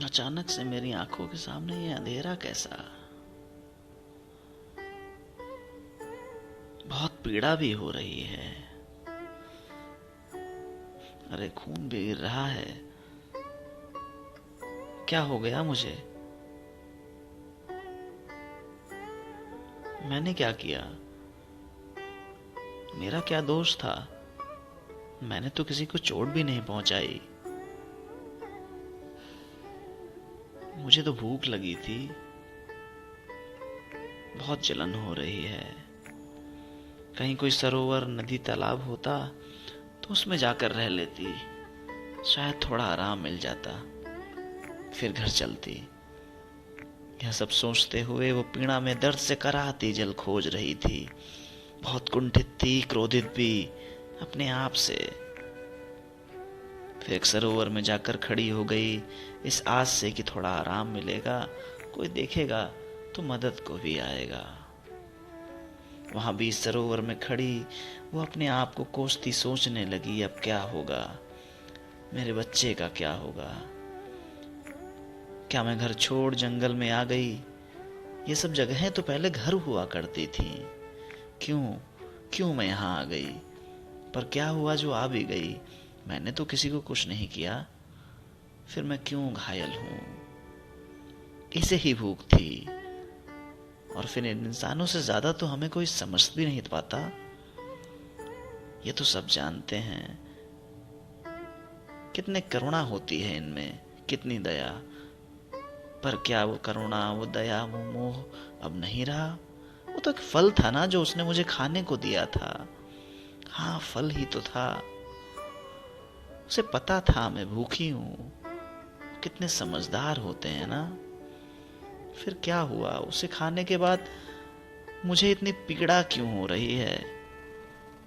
अचानक से मेरी आंखों के सामने ये अंधेरा कैसा। बहुत पीड़ा भी हो रही है। अरे खून भी गिर रहा है। क्या हो गया मुझे? मैंने क्या किया? मेरा क्या दोष था? मैंने तो किसी को चोट भी नहीं पहुंचाई। मुझे तो भूख लगी थी। बहुत जलन हो रही है। कहीं कोई सरोवर नदी तालाब होता तो उसमें जाकर रह लेती, शायद थोड़ा आराम मिल जाता, फिर घर चलती। यह सब सोचते हुए वो पीड़ा में दर्द से कराहती जल खोज रही थी। बहुत कुंठित थी, क्रोधित भी अपने आप से। फिर एक सरोवर में जाकर खड़ी हो गई, इस आस से कि थोड़ा आराम मिलेगा, कोई देखेगा तो मदद को भी आएगा। वहां बीच सरोवर में खड़ी वो अपने आप को कोसती सोचने लगी, अब क्या होगा, मेरे बच्चे का क्या होगा। क्या मैं घर छोड़ जंगल में आ गई? ये सब जगहें तो पहले घर हुआ करती थी। क्यों मैं यहाँ आ गई? पर क्या हुआ जो आ भी गई? मैंने तो किसी को कुछ नहीं किया, फिर मैं क्यों घायल हूं? इसे ही भूख थी। और फिर इन इंसानों से ज्यादा तो हमें कोई समझ भी नहीं पाता। ये तो सब जानते हैं कितने करुणा होती है इनमें, कितनी दया। पर क्या वो करुणा, वो दया, वो मोह अब नहीं रहा? वो तो एक फल था ना जो उसने मुझे खाने को दिया था। हाँ, फल ही तो था। उसे पता था मैं भूखी हूं। कितने समझदार होते हैं ना। फिर क्या हुआ? उसे खाने के बाद मुझे इतनी पीड़ा क्यों हो रही है?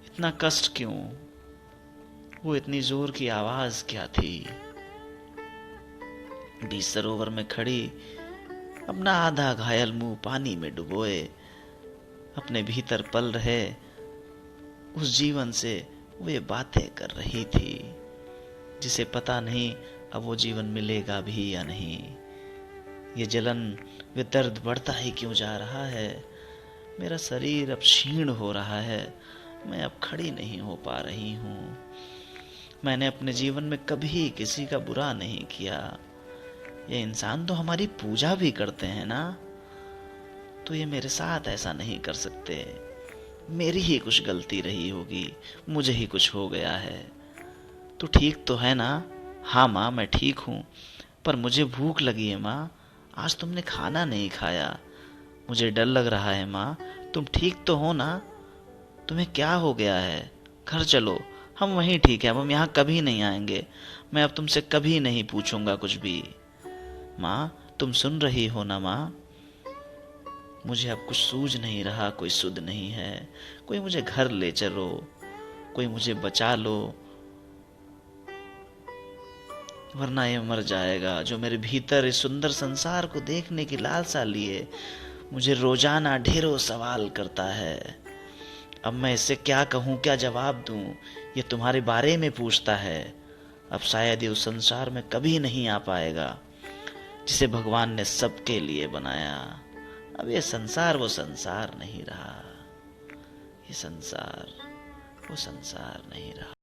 इतना कष्ट क्यों? वो इतनी जोर की आवाज क्या थी? बीच सरोवर में खड़ी अपना आधा घायल मुंह पानी में डुबोए अपने भीतर पल रहे उस जीवन से वो ये बातें कर रही थी, जिसे पता नहीं अब वो जीवन मिलेगा भी या नहीं। ये जलन, वे दर्द बढ़ता ही क्यों जा रहा है? मेरा शरीर अब क्षीण हो रहा है। मैं अब खड़ी नहीं हो पा रही हूँ। मैंने अपने जीवन में कभी किसी का बुरा नहीं किया। ये इंसान तो हमारी पूजा भी करते हैं ना, तो ये मेरे साथ ऐसा नहीं कर सकते। मेरी ही कुछ गलती रही होगी, मुझे ही कुछ हो गया है। तू ठीक तो है ना? हाँ माँ, मैं ठीक हूँ, पर मुझे भूख लगी है माँ। आज तुमने खाना नहीं खाया, मुझे डर लग रहा है माँ। तुम ठीक तो हो ना? तुम्हें क्या हो गया है? घर चलो, हम वहीं ठीक है, अब हम यहाँ कभी नहीं आएंगे। मैं अब तुमसे कभी नहीं पूछूंगा कुछ भी। माँ, तुम सुन रही हो ना माँ? मुझे अब कुछ सूझ नहीं रहा, कोई सुध नहीं है। कोई मुझे घर ले चलो, कोई मुझे बचा लो, वरना ये मर जाएगा जो मेरे भीतर इस सुंदर संसार को देखने की लालसा लिए मुझे रोजाना ढेरों सवाल करता है। अब मैं इससे क्या कहूँ, क्या जवाब दूं? ये तुम्हारे बारे में पूछता है। अब शायद ये उस संसार में कभी नहीं आ पाएगा जिसे भगवान ने सबके लिए बनाया। अब ये संसार वो संसार नहीं रहा। ये संसार वो संसार नहीं रहा।